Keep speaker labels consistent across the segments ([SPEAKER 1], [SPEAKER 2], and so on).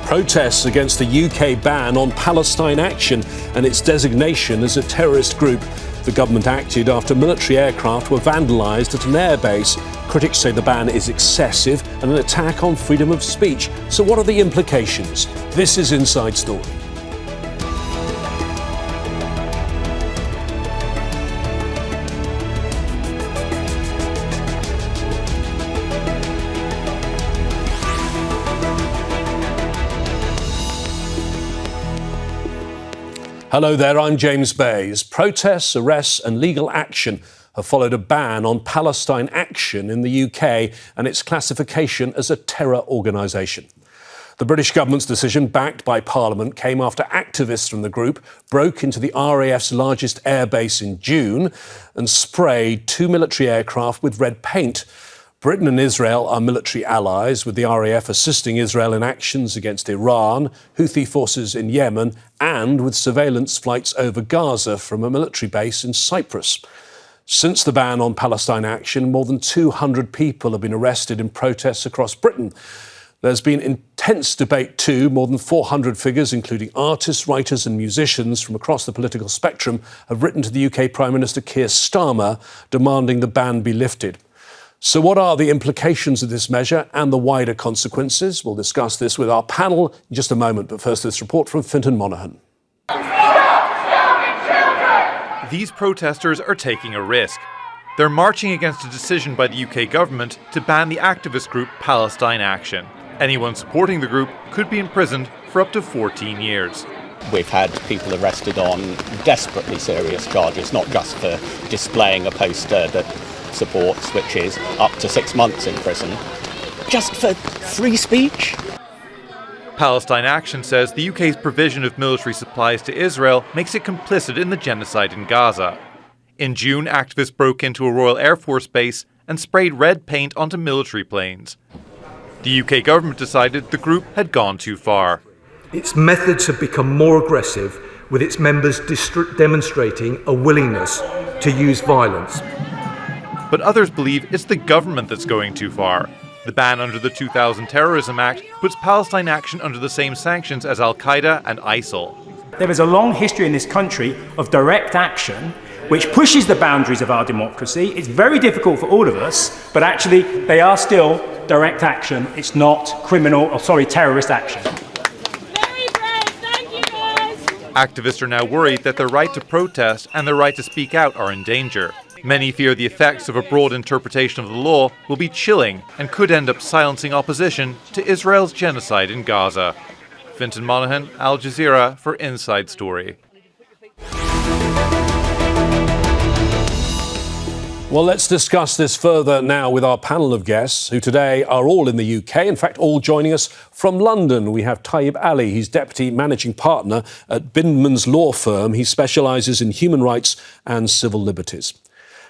[SPEAKER 1] Protests against the UK ban on Palestine Action and its designation as a terrorist group. The government acted after military aircraft were vandalised at an airbase. Critics say the ban is excessive and an attack on freedom of speech. So what are the implications? This is Inside Story. Hello there, I'm James Bays. Protests, arrests and legal action have followed a ban on Palestine Action in the UK and its classification as a terror organisation. The British government's decision, backed by Parliament, came after activists from the group broke into the RAF's largest airbase in June and sprayed 2 military aircraft with red paint. Britain and Israel are military allies, with the RAF assisting Israel in actions against Iran, Houthi forces in Yemen, and with surveillance flights over Gaza from a military base in Cyprus. Since the ban on Palestine Action, more than 200 people have been arrested in protests across Britain. There's been intense debate too. More than 400 figures, including artists, writers and musicians from across the political spectrum, have written to the UK Prime Minister Keir Starmer demanding the ban be lifted. So what are the implications of this measure and the wider consequences? We'll discuss this with our panel in just a moment, but first this report from Fintan Monaghan.
[SPEAKER 2] These protesters are taking a risk. They're marching against a decision by the UK government to ban the activist group Palestine Action. Anyone supporting the group could be imprisoned for up to 14 years.
[SPEAKER 3] We've had people arrested on desperately serious charges, not just for displaying a poster that supports, which is up to 6 months in prison, just for free speech.
[SPEAKER 2] Palestine Action says the UK's provision of military supplies to Israel makes it complicit in the genocide in Gaza. In June, activists broke into a Royal Air Force base and sprayed red paint onto military planes. The UK government decided the group had gone too far.
[SPEAKER 4] Its methods have become more aggressive, with its members demonstrating a willingness to use violence.
[SPEAKER 2] But others believe it's the government that's going too far. The ban under the 2000 Terrorism Act puts Palestine Action under the same sanctions as Al-Qaeda and ISIL.
[SPEAKER 5] There is a long history in this country of direct action which pushes the boundaries of our democracy. It's very difficult for all of us, but actually they are still direct action. It's not terrorist action.
[SPEAKER 6] Very brave, thank you guys.
[SPEAKER 2] Activists are now worried that their right to protest and their right to speak out are in danger. Many fear the effects of a broad interpretation of the law will be chilling and could end up silencing opposition to Israel's genocide in Gaza. Fintan Monaghan, Al Jazeera for Inside Story.
[SPEAKER 1] Well, let's discuss this further now with our panel of guests, who today are all in the UK. In fact, all joining us from London. We have Tayab Ali. He's Deputy Managing Partner at Bindmans law firm. He specialises in human rights and civil liberties.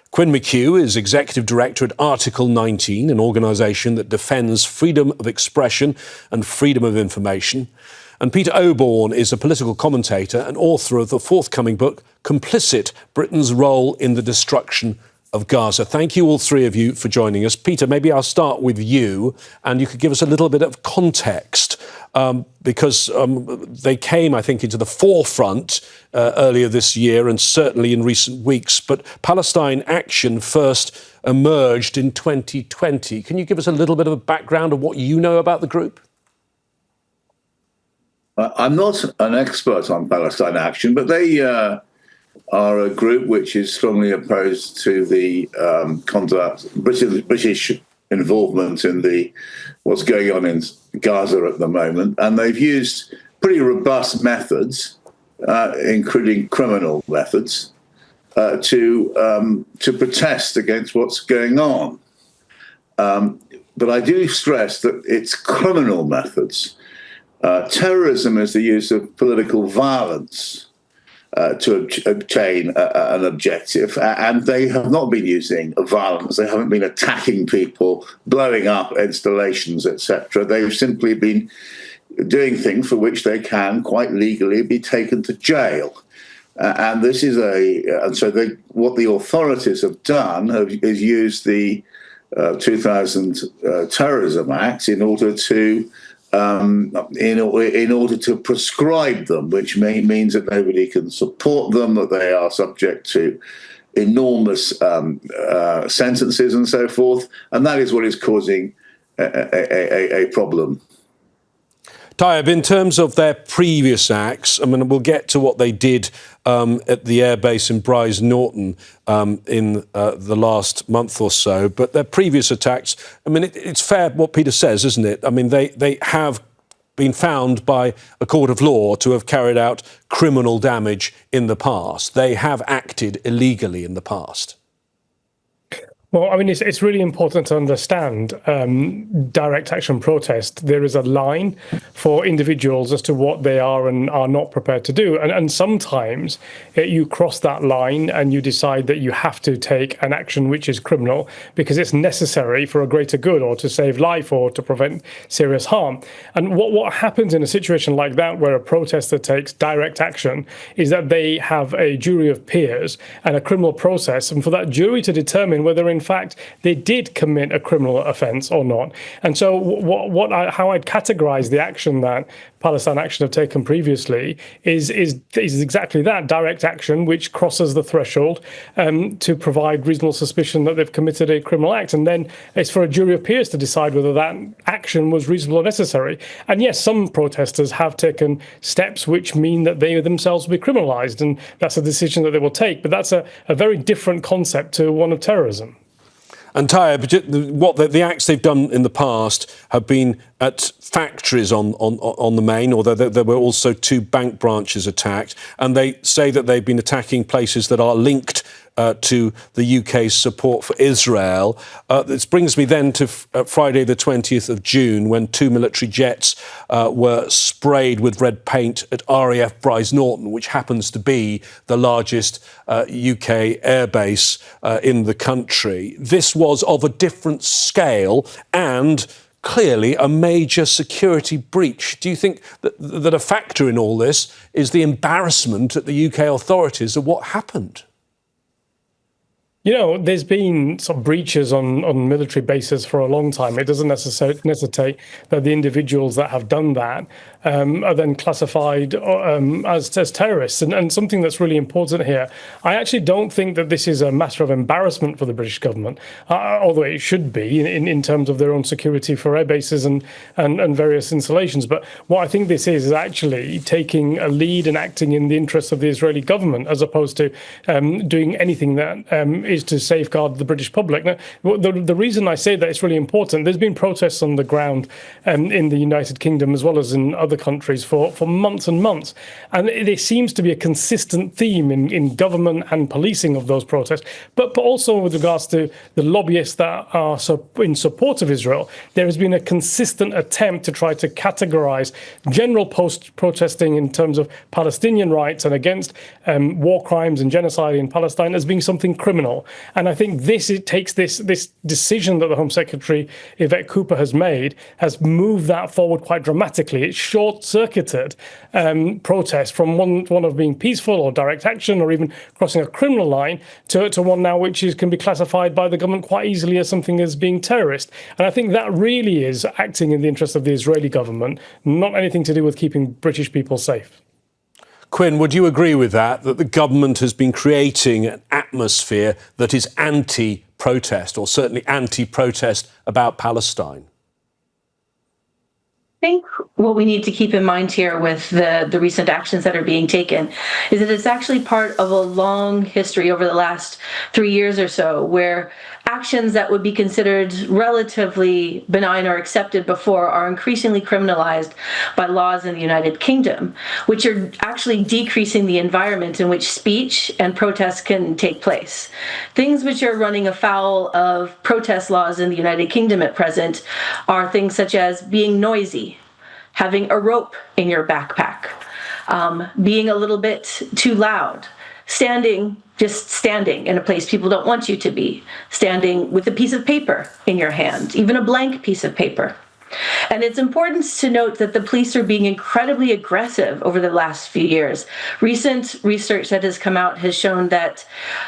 [SPEAKER 1] Quinn McKew is Executive Director at Article 19, an organisation that defends freedom of expression and freedom of information. And Peter Oborne is a political commentator and author of the forthcoming book, Complicit, Britain's Role in the Destruction of Gaza. Thank you, all three of you, for joining us. Peter, maybe I'll start with you, and you could give us a little bit of context, because they came, I think, into the forefront earlier this year and certainly in recent weeks. But Palestine Action first emerged in 2020. Can you give us a little bit of a background of what you know about the group?
[SPEAKER 7] I'm not an expert on Palestine Action, but they are a group which is strongly opposed to the British involvement in what's going on in Gaza at the moment, and they've used pretty robust methods, including criminal methods, to protest against what's going on. But I do stress that it's criminal methods. Terrorism is the use of political violence to obtain an objective, and they have not been using violence. They haven't been attacking people, blowing up installations, etc. They've simply been doing things for which they can quite legally be taken to jail. And this is what the authorities have done is use the 2000 Terrorism Act in order to in order to prescribe them, which means that nobody can support them, that they are subject to enormous sentences and so forth. And that is what is causing a problem.
[SPEAKER 1] Tayab, in terms of their previous acts, I mean, we'll get to what they did at the airbase in Brize Norton in the last month or so, but their previous attacks, I mean, it's fair what Peter says, isn't it? I mean, they have been found by a court of law to have carried out criminal damage in the past. They have acted illegally in the past.
[SPEAKER 8] Well, I mean, it's really important to understand direct action protest. There is a line for individuals as to what they are and are not prepared to do. And sometimes you cross that line and you decide that you have to take an action which is criminal because it's necessary for a greater good or to save life or to prevent serious harm. And what happens in a situation like that where a protester takes direct action is that they have a jury of peers and a criminal process, and for that jury to determine whether in fact they did commit a criminal offence or not. And so how I'd categorise the action that Palestine Action have taken previously is exactly that, direct action which crosses the threshold to provide reasonable suspicion that they've committed a criminal act. And then it's for a jury of peers to decide whether that action was reasonable or necessary. And yes, some protesters have taken steps which mean that they themselves will be criminalised, and that's a decision that they will take. But that's a very different concept to one of terrorism.
[SPEAKER 1] And Tayab, what the acts they've done in the past have been at factories on the main, although there were also 2 bank branches attacked, and they say that they've been attacking places that are linked to the UK's support for Israel. This brings me then to Friday the 20th of June, when 2 military jets were sprayed with red paint at RAF Brize Norton, which happens to be the largest UK airbase in the country. This was of a different scale and clearly a major security breach. Do you think that a factor in all this is the embarrassment at the UK authorities of what happened?
[SPEAKER 8] You know, there's been some breaches on military bases for a long time. It doesn't necessitate that the individuals that have done that are then classified as terrorists. And something that's really important here, I actually don't think that this is a matter of embarrassment for the British government, although it should be in terms of their own security for air bases and various installations. But what I think this is actually taking a lead and acting in the interests of the Israeli government, as opposed to doing anything that is to safeguard the British public. Now, the reason I say that it's really important, there's been protests on the ground in the United Kingdom as well as in other countries for months and months. And there seems to be a consistent theme in government and policing of those protests, but also with regards to the lobbyists that are in support of Israel. There has been a consistent attempt to try to categorize general protesting in terms of Palestinian rights and against war crimes and genocide in Palestine as being something criminal. And I think it takes this decision that the Home Secretary, Yvette Cooper, has made, has moved that forward quite dramatically. It's short-circuited protest from one of being peaceful or direct action or even crossing a criminal line to one now which can be classified by the government quite easily as something as being terrorist. And I think that really is acting in the interest of the Israeli government, not anything to do with keeping British people safe.
[SPEAKER 1] Quinn, would you agree with that the government has been creating an atmosphere that is anti-protest, or certainly anti-protest about Palestine?
[SPEAKER 9] I think what we need to keep in mind here with the recent actions that are being taken is that it's actually part of a long history over the last 3 years or so, where actions that would be considered relatively benign or accepted before are increasingly criminalized by laws in the United Kingdom, which are actually decreasing the environment in which speech and protests can take place. Things which are running afoul of protest laws in the United Kingdom at present are things such as being noisy, having a rope in your backpack, being a little bit too loud, just standing in a place people don't want you to be, standing with a piece of paper in your hand, even a blank piece of paper. And it's important to note that the police are being incredibly aggressive over the last few years. Recent research that has come out has shown that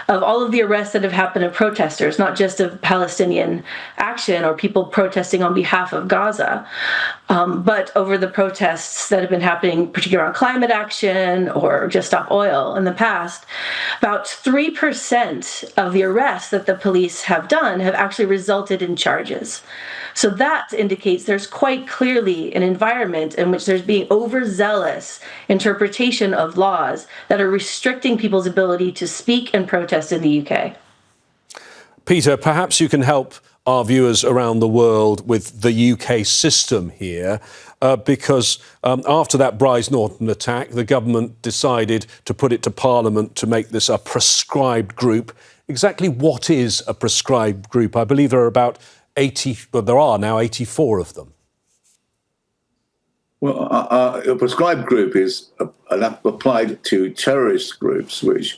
[SPEAKER 9] of all of the arrests that have happened of protesters, not just of Palestinian Action or people protesting on behalf of Gaza, but over the protests that have been happening, particularly on climate action or just stop oil in the past, about 3% of the arrests that the police have done have actually resulted in charges. So that indicates there's quite clearly an environment in which there's being overzealous interpretation of laws that are restricting people's ability to speak and protest in the UK.
[SPEAKER 1] Peter, perhaps you can help our viewers around the world with the UK system here, because after that Bryce Norton attack, the government decided to put it to Parliament to make this a prescribed group. Exactly what is a prescribed group? I believe there are about 80, well, there are now 84 of them.
[SPEAKER 7] Well, a prescribed group is applied to terrorist groups, which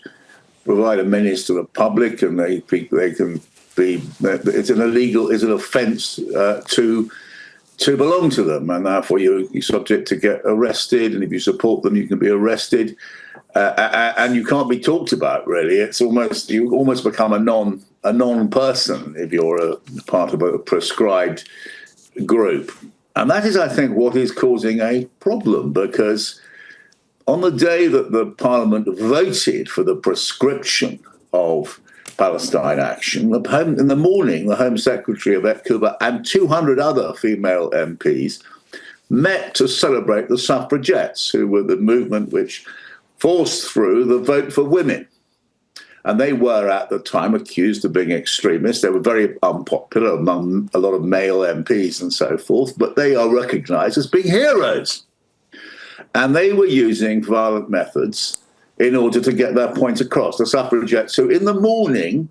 [SPEAKER 7] provide a menace to the public, and they can be. It's an offence to belong to them, and therefore you're subject to get arrested. And if you support them, you can be arrested, and you can't be talked about. Really, you almost become a non-person if you're a part of a prescribed group. And that is, I think, what is causing a problem, because on the day that the Parliament voted for the prescription of Palestine Action, in the morning, the Home Secretary Yvette Cooper and 200 other female MPs met to celebrate the suffragettes, who were the movement which forced through the vote for women. And they were, at the time, accused of being extremists. They were very unpopular among a lot of male MPs and so forth, but they are recognised as being heroes. And they were using violent methods in order to get their point across. The suffragettes, who in the morning,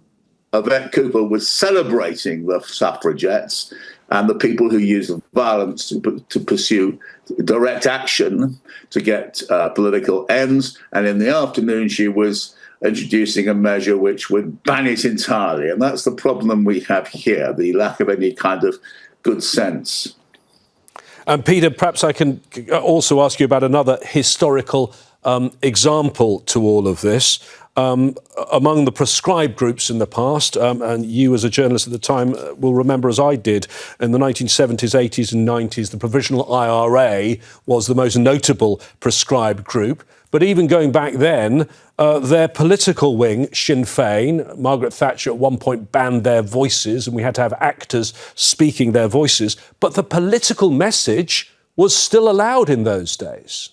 [SPEAKER 7] Yvette Cooper was celebrating the suffragettes and the people who use violence to pursue direct action to get political ends. And in the afternoon, she was introducing a measure which would ban it entirely. And that's the problem we have here, the lack of any kind of good sense.
[SPEAKER 1] And Peter, perhaps I can also ask you about another historical example to all of this. Among the prescribed groups in the past, and you as a journalist at the time will remember, as I did, in the 1970s, 80s and 90s, the Provisional IRA was the most notable prescribed group. But even going back then, their political wing, Sinn Féin, Margaret Thatcher at one point banned their voices, and we had to have actors speaking their voices. But the political message was still allowed in those days.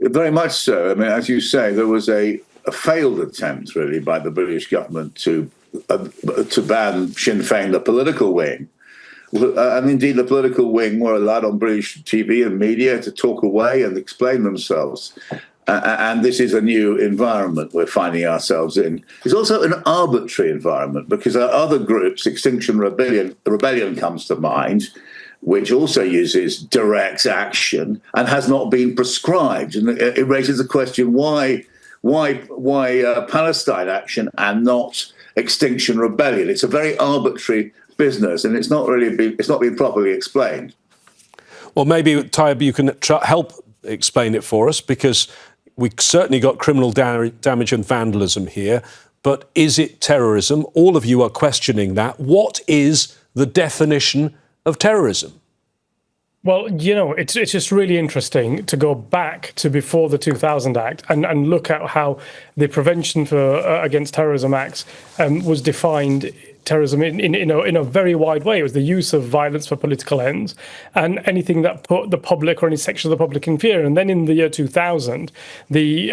[SPEAKER 7] Very much so. I mean, as you say, there was a failed attempt, really, by the British government to ban Sinn Féin, the political wing. And indeed, the political wing were allowed on British TV and media to talk away and explain themselves. And this is a new environment we're finding ourselves in. It's also an arbitrary environment, because there are other groups, Extinction Rebellion comes to mind, which also uses direct action and has not been prescribed. And it raises the question, why Palestine Action and not Extinction Rebellion? It's a very arbitrary business, and it's not been properly explained. Well, maybe, Tayab, you can help explain it for us, because we certainly got criminal damage and vandalism here, but is it terrorism? All of you are questioning that. What is the definition of terrorism?
[SPEAKER 8] Well, you know, it's just really interesting to go back to before the 2000 Act and look at how the Prevention against Terrorism Acts was defined. Terrorism in a very wide way. It was the use of violence for political ends and anything that put the public or any section of the public in fear. And then in the year 2000, the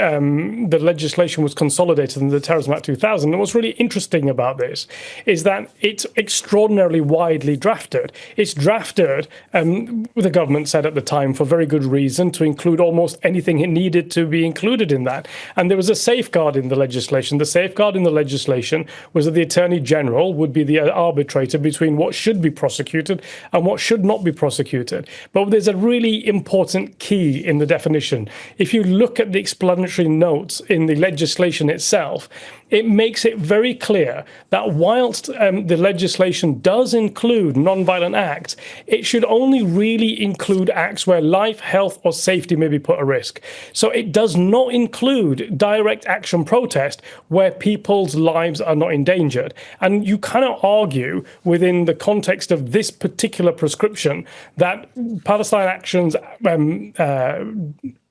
[SPEAKER 8] legislation was consolidated in the Terrorism Act 2000. And what's really interesting about this is that it's extraordinarily widely drafted. It's drafted, the government said at the time, for very good reason, to include almost anything it needed to be included in that. And there was a safeguard in the legislation. The safeguard in the legislation was that the Attorney General would be the arbitrator between what should be prosecuted and what should not be prosecuted. But there's a really important key in the definition. If you look at the explanatory notes in the legislation itself, it makes it very clear that whilst the legislation does include non-violent acts, it should only really include acts where life, health or safety may be put at risk. So it does not include direct action protest where people's lives are not endangered. And you cannot argue within the context of this particular prescription that Palestine Action's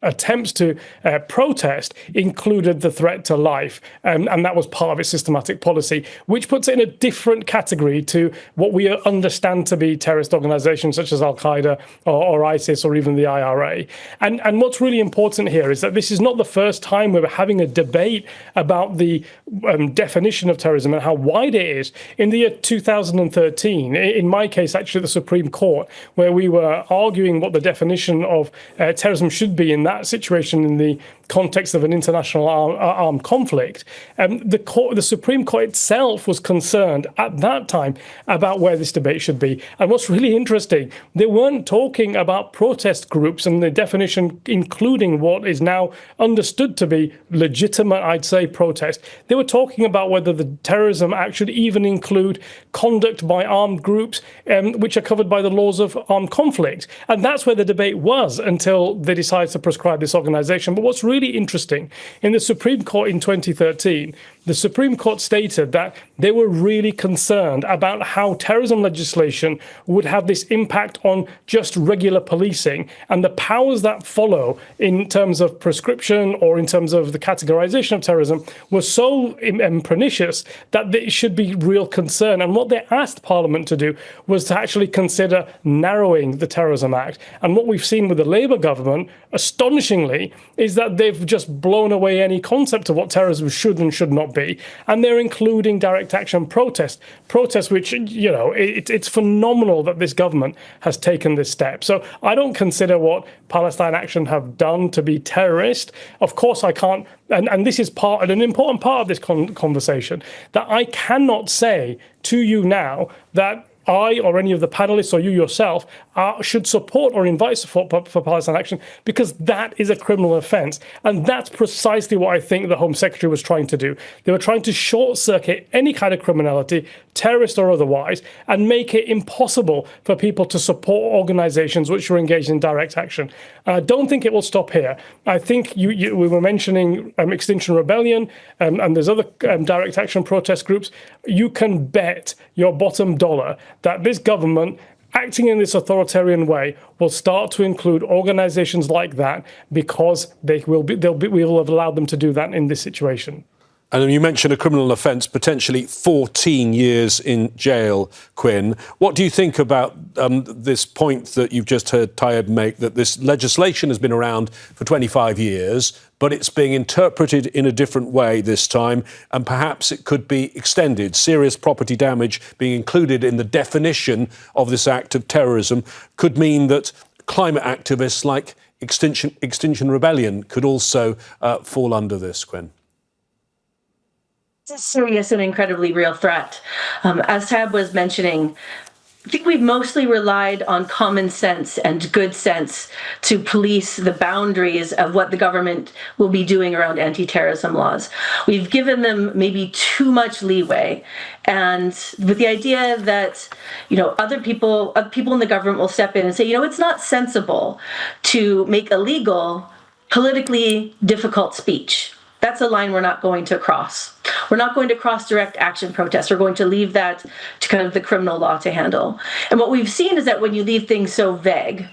[SPEAKER 8] attempts to protest included the threat to life, and that was part of its systematic policy, which puts it in a different category to what we understand to be terrorist organizations such as Al-Qaeda or ISIS or even the IRA. And what's really important here is that this is not the first time we're having a debate about the definition of terrorism and how wide it is. In the year 2013, in my case, actually the Supreme Court, where we were arguing what the definition of terrorism should be in that situation in the context of an international armed conflict, the Supreme Court itself was concerned at that time about where this debate should be. And what's really interesting, they weren't talking about protest groups and the definition including what is now understood to be legitimate, I'd say, protest. They were talking about whether the Terrorism Act should even include conduct by armed groups which are covered by the laws of armed conflict. And that's where the debate was until they decided to prescribe this organization. But what's really interesting, in the Supreme Court in 2013, the Supreme Court stated that they were really concerned about how terrorism legislation would have this impact on just regular policing, and the powers that follow in terms of prescription or in terms of the categorization of terrorism were so pernicious that it should be real concern. And what they asked Parliament to do was to actually consider narrowing the Terrorism Act. And what we've seen with the Labour government, astonishingly, is that they've just blown away any concept of what terrorism should and should not be. And they're including direct action protests, which, you know, it's phenomenal that this government has taken this step. So I don't consider what Palestine Action have done to be terrorist. Of course, I can't, and this is an important part of this conversation, that I cannot say to you now that I or any of the panelists or you yourself should support or invite support for Palestine Action, because that is a criminal offence. And that's precisely what I think the Home Secretary was trying to do. They were trying to short-circuit any kind of criminality, terrorist or otherwise, and make it impossible for people to support organisations which are engaged in direct action. And I don't think it will stop here. I think we were mentioning Extinction Rebellion, and there's other direct action protest groups. You can bet your bottom dollar that this government, acting in this authoritarian way, will start to include organizations like that, because we will have allowed them to do that in this situation.
[SPEAKER 1] And you mentioned a criminal offence, potentially 14 years in jail, Quinn. What do you think about this point that you've just heard Tayab make, that this legislation has been around for 25 years, but it's being interpreted in a different way this time, and perhaps it could be extended? Serious property damage being included in the definition of this act of terrorism could mean that climate activists like Extinction Rebellion could also fall under this, Quinn.
[SPEAKER 9] It's a serious and incredibly real threat. As Tab was mentioning, I think we've mostly relied on common sense and good sense to police the boundaries of what the government will be doing around anti-terrorism laws. We've given them maybe too much leeway, and with the idea that, you know, other people in the government will step in and say, you know, it's not sensible to make illegal politically difficult speech. That's a line we're not going to cross. We're not going to cross direct action protests. We're going to leave that to kind of the criminal law to handle. And what we've seen is that when you leave things so vague,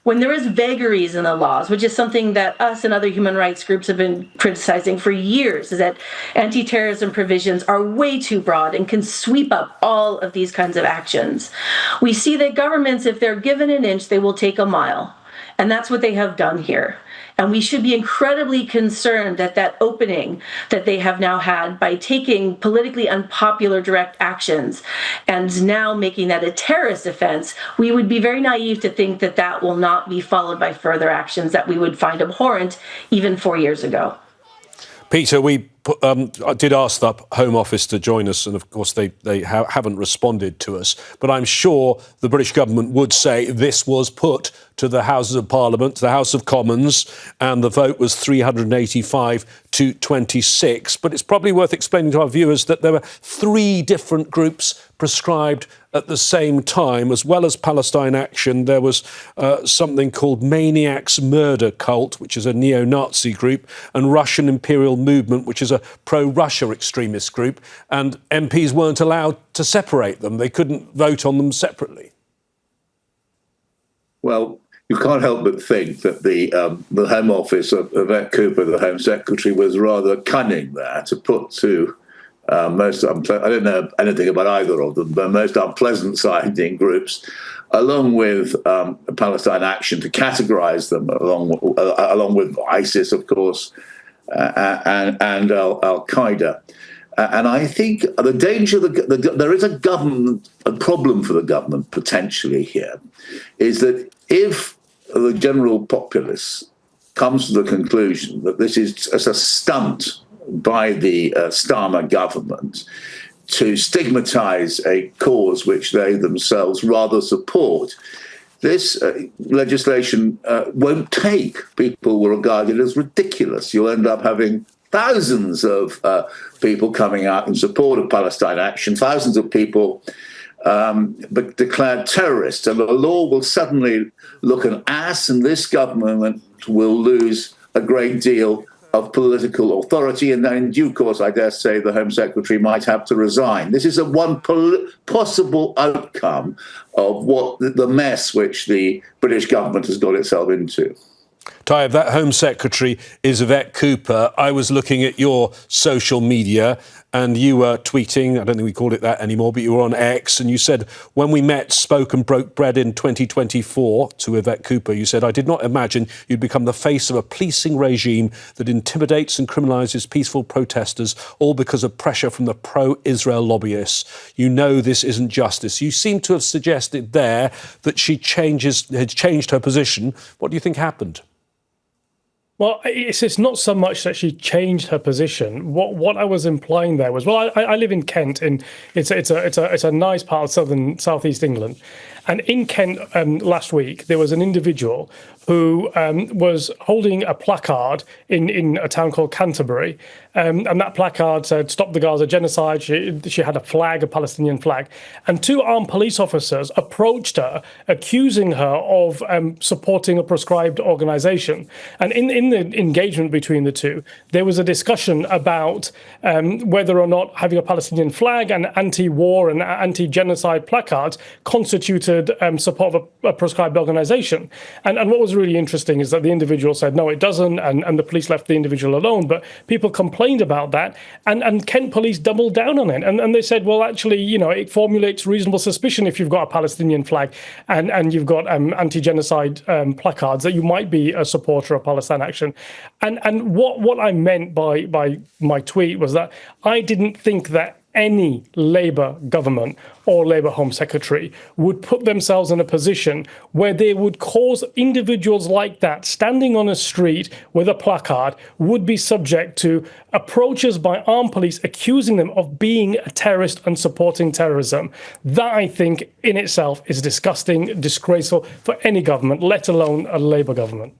[SPEAKER 9] when there is vagaries in the laws, which is something that us and other human rights groups have been criticizing for years, is that anti-terrorism provisions are way too broad and can sweep up all of these kinds of actions. We see that governments, if they're given an inch, they will take a mile. And that's what they have done here. And we should be incredibly concerned at that opening that they have now had by taking politically unpopular direct actions and now making that a terrorist offense. We would be very naive to think that that will not be followed by further actions that we would find abhorrent even 4 years ago.
[SPEAKER 1] Peter, I did ask the Home Office to join us, and of course they haven't responded to us. But I'm sure the British government would say this was put to the Houses of Parliament, to the House of Commons, and the vote was 385 to 26. But it's probably worth explaining to our viewers that there were 3 different groups prescribed at the same time. As well as Palestine Action, there was something called Maniacs Murder Cult, which is a neo-Nazi group, and Russian Imperial Movement, which is a pro-Russia extremist group. And MPs weren't allowed to separate them. They couldn't vote on them separately.
[SPEAKER 7] Well, you can't help but think that the Home Office of Yvette Cooper, the Home Secretary, was rather cunning there to put to I don't know anything about either of them, but most unpleasant-sounding groups, along with Palestine Action, to categorise them along with ISIS, of course, and Al Qaeda. And I think the danger, there is a problem for the government potentially here, is that if the general populace comes to the conclusion that this is a stunt by the Starmer government to stigmatise a cause which they themselves rather support, this legislation won't take. People will regard it as ridiculous. You'll end up having thousands of people coming out in support of Palestine Action, thousands of people but declared terrorists, and the law will suddenly look an ass, and this government will lose a great deal of political authority, and then in due course, I dare say, the Home Secretary might have to resign. This is one possible outcome of what the mess which the British government has got itself into.
[SPEAKER 1] Tayab, that Home Secretary is Yvette Cooper. I was looking at your social media and you were tweeting, I don't think we call it that anymore, but you were on X, and you said, when we met, spoke and broke bread in 2024 to Yvette Cooper, you said, I did not imagine you'd become the face of a policing regime that intimidates and criminalises peaceful protesters, all because of pressure from the pro-Israel lobbyists. You know this isn't justice. You seem to have suggested there that she had changed her position. What do you think happened?
[SPEAKER 8] Well, it's not so much that she changed her position. What I was implying there was, well, I live in Kent, and it's a nice part of southeast England, and in Kent last week there was an individual who was holding a placard in a town called Canterbury, and that placard said "Stop the Gaza Genocide." She had a flag, a Palestinian flag, and 2 armed police officers approached her, accusing her of supporting a proscribed organisation. And in the engagement between the two, there was a discussion about whether or not having a Palestinian flag and anti-war and anti-genocide placards constituted support of a proscribed organisation. And what was really interesting is that the individual said, no, it doesn't, and the police left the individual alone. But people complained about that, and Kent police doubled down on it. And they said, well, actually, it formulates reasonable suspicion if you've got a Palestinian flag and you've got anti-genocide placards that you might be a supporter of Palestine Action. And what I meant by my tweet was that I didn't think that any Labour government or Labour Home Secretary would put themselves in a position where they would cause individuals like that standing on a street with a placard would be subject to approaches by armed police accusing them of being a terrorist and supporting terrorism. That, I think, in itself is disgusting, disgraceful for any government, let alone a Labour government.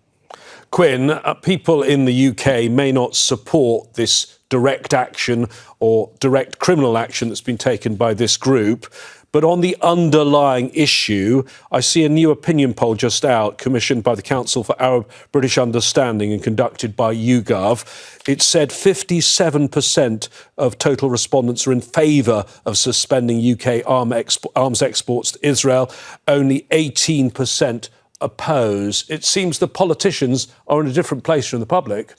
[SPEAKER 1] Quinn, people in the UK may not support this direct action or direct criminal action that's been taken by this group, but on the underlying issue, I see a new opinion poll just out, commissioned by the Council for Arab-British Understanding and conducted by YouGov. It said 57% of total respondents are in favour of suspending UK arms exports to Israel, only 18% oppose. It seems the politicians are in a different place from the public.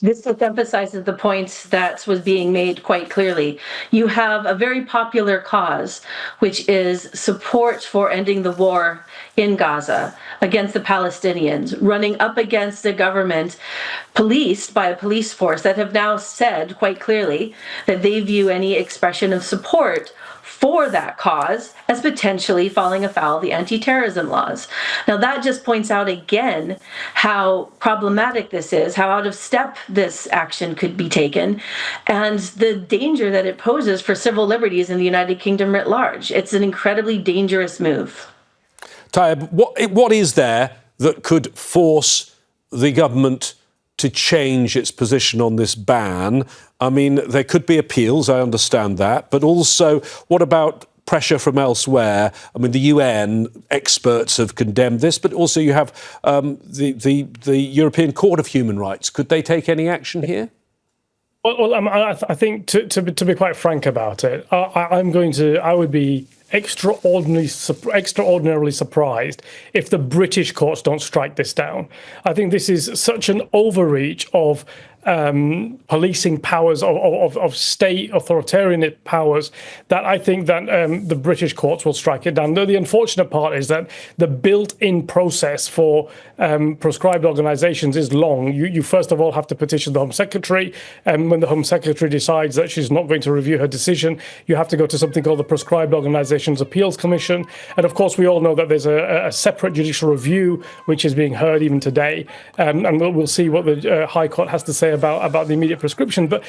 [SPEAKER 9] This emphasizes the point that was being made quite clearly. You have a very popular cause, which is support for ending the war in Gaza against the Palestinians, running up against a government policed by a police force that have now said quite clearly that they view any expression of support for that cause as potentially falling afoul of the anti-terrorism laws. Now, that just points out again how problematic this is, how out of step this action could be taken, and the danger that it poses for civil liberties in the United Kingdom writ large. It's an incredibly dangerous move.
[SPEAKER 1] Tayab, what is there that could force the government to change its position on this ban? I mean, there could be appeals, I understand that, but also what about pressure from elsewhere? I mean, the UN experts have condemned this, but also you have the European Court of Human Rights. Could they take any action here?
[SPEAKER 8] Well, I think to be quite frank about it, I would be extraordinarily surprised if the British courts don't strike this down. I think this is such an overreach of policing powers, of state authoritarian powers, that I think that the British courts will strike it down. The unfortunate part is that the built-in process for proscribed organisations is long. You first of all have to petition the Home Secretary, and when the Home Secretary decides that she's not going to review her decision, you have to go to something called the Proscribed Organisations Appeals Commission. And of course, we all know that there's a separate judicial review which is being heard even today, and we'll see what the High Court has to say about the immediate prescription. But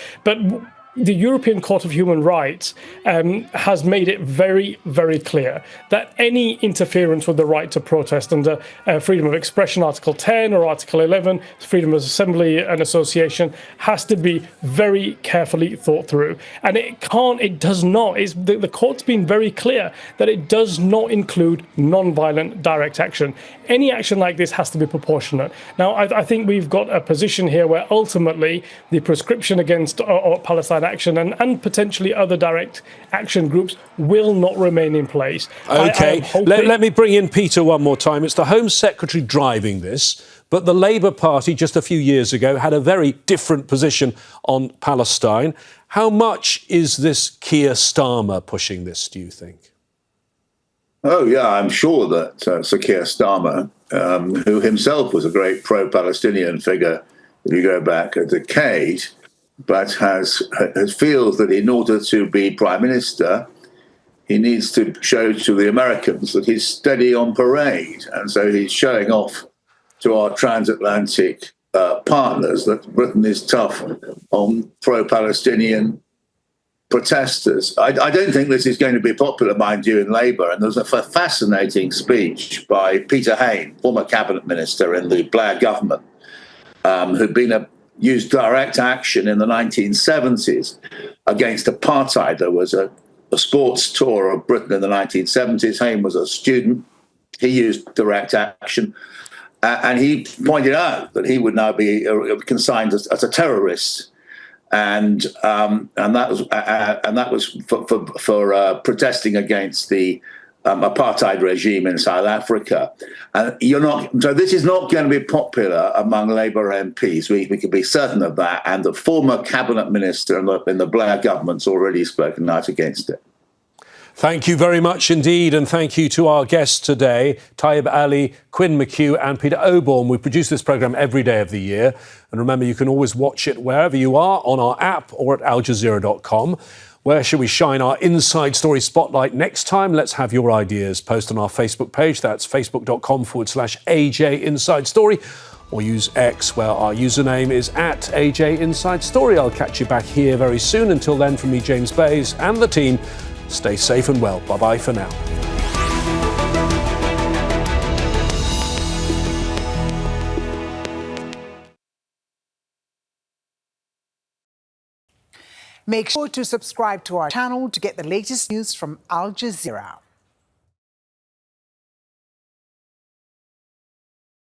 [SPEAKER 8] the European Court of Human Rights has made it very, very clear that any interference with the right to protest under freedom of expression, Article 10 or Article 11, freedom of assembly and association, has to be very carefully thought through. And it does not, the court's been very clear that it does not include non-violent direct action. Any action like this has to be proportionate. Now, I think we've got a position here where ultimately the prescription against Palestine Action and potentially other direct action groups will not remain in place.
[SPEAKER 1] OK, let me bring in Peter one more time. It's the Home Secretary driving this, but the Labour Party just a few years ago had a very different position on Palestine. How much is this Keir Starmer pushing this, do you think?
[SPEAKER 7] Oh, yeah, I'm sure that Sir Keir Starmer, who himself was a great pro-Palestinian figure, if you go back a decade, but feels that in order to be Prime Minister, he needs to show to the Americans that he's steady on parade. And so he's showing off to our transatlantic partners that Britain is tough on pro-Palestinian protesters. I don't think this is going to be popular, mind you, in Labour. And there's a fascinating speech by Peter Hain, former cabinet minister in the Blair government, who'd used direct action in the 1970s against apartheid. There was a sports tour of Britain in the 1970s. Hain was a student. He used direct action. And he pointed out that he would now be consigned as a terrorist. And that was for protesting against the apartheid regime in South Africa. And so this is not going to be popular among Labour MPs. We can be certain of that. And the former cabinet minister in the Blair government's already spoken out against it.
[SPEAKER 1] Thank you very much indeed, and thank you to our guests today, Tayab Ali, Quinn McKew and Peter Oborne. We produce this programme every day of the year. And remember, you can always watch it wherever you are, on our app or at aljazeera.com. Where shall we shine our Inside Story spotlight next time? Let's have your ideas. Post on our Facebook page. That's facebook.com/AJ Inside Story. Or use X, where our username is @AJ Inside Story. I'll catch you back here very soon. Until then, from me, James Bays, and the team, stay safe and well. Bye-bye for now.
[SPEAKER 10] Make sure to subscribe to our channel to get the latest news from Al Jazeera.